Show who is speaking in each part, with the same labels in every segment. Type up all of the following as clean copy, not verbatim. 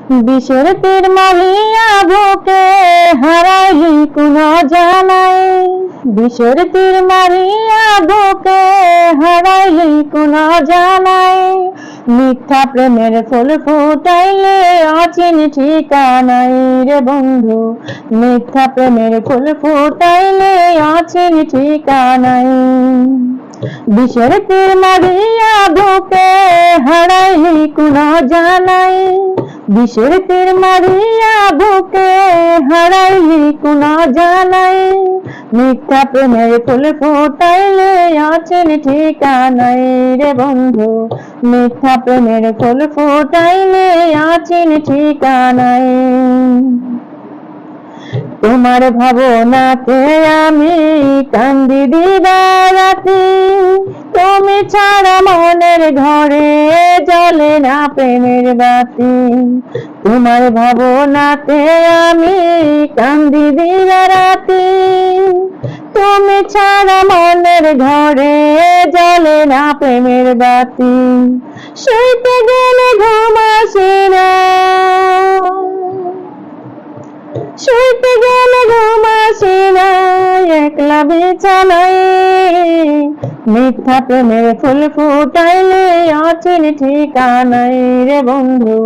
Speaker 1: বিষের তীর মারিয়া বুকে হারাইলি কোন জানাই, বিষের তীর মারিয়া বুকে হারাইলি কোন জানাই। মিথ্যা প্রেমের ফুল ফুটাইলে অচিন ঠিকানাই রে বন্ধু, মিথ্যা প্রেমের ফুল ফুটাইলে অচিন ঠিকানাই। বিষের তীর মারিয়া বুকে হারাইলি কোন জানাই, বিষের তীর মারিয়া বুকে হারাইলি কোন জানাই। মিথ্যা প্রেমের ফুল ফুটাইলে অচিন ঠিকানাই রে বন্ধু, মিথ্যা প্রেমের ফুল ফুটাইলে অচিন ঠিকানাই। তোমার ভাবনাতে আমি কান্দি দিবারাতি, তুমি ছাড়া মনের ঘরে জ্বলে না প্রেমের বাতি। তোমার ভাবনাতে আমি কান্দি দিবারাতি, তুমি ছাড়া মনের ঘরে জ্বলে না প্রেমের বাতি। শুইতে গেলে ঘুম আসে না, শুইতে গেলে ঘুম আসে না একলা বিছানায়। মিথ্যা প্রেমের ফুল ফুটাইলে অচিন ঠিকানাই রে বন্ধু,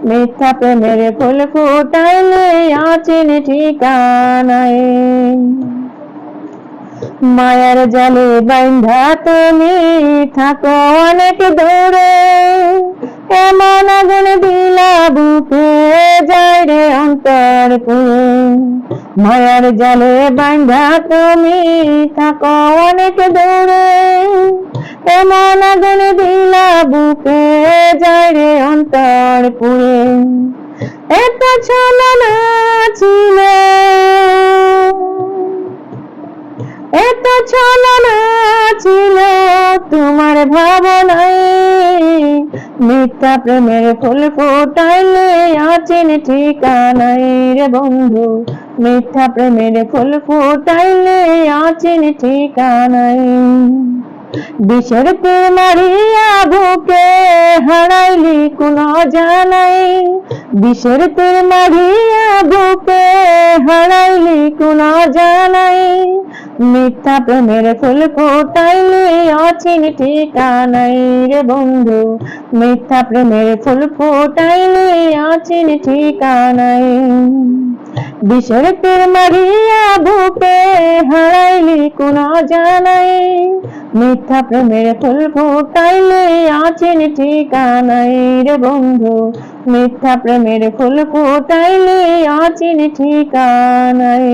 Speaker 1: মিথ্যা প্রেমের ফুল ফুটাইলে অচিন ঠিকানাই। মায়ার জালে বাঁধা তুমি থাকো অনেক দূরে, এমন আগুন দিলা বুকে যায় রে অন্তর পুরে। মায়ার জালে বাঁধা তুমি থাকো অনেক দূরে, এমন আগুন দিলা বুকে যায় রে অন্তর পুরে। এত ছলনা ছিল, এত ছলনা ছিল তোমার ভাবনায়। মিথ্যা প্রেমের ফুল ফুটাইলে অচিন ঠিকানাই রে বন্ধু, মিথ্যা প্রেমের ফুল ফুটাইলে অচিন ঠিকানাই। বিষের তীর মারিয়া বুকে হারাইলি কোন জানাই, বিষের তীর মারিয়া বুকে হারাইলি কোন জানাই। মিথ্যা প্রেমের ফুল ফুটাইলে অচিন ঠিকানাই রে বন্ধু, মিথ্যা প্রেমের ফুল ফুটাইলে অচিন ঠিকানাই। বিষের তীর মারিয়া বুকে হারাইলি কোন জানাই, মিথ্যা প্রেমের ফুল ফুটাইলে অচিন ঠিকানাই রে বন্ধু, মিথ্যা প্রেমের ফুল ফুটাইলে অচিন ঠিকানাই।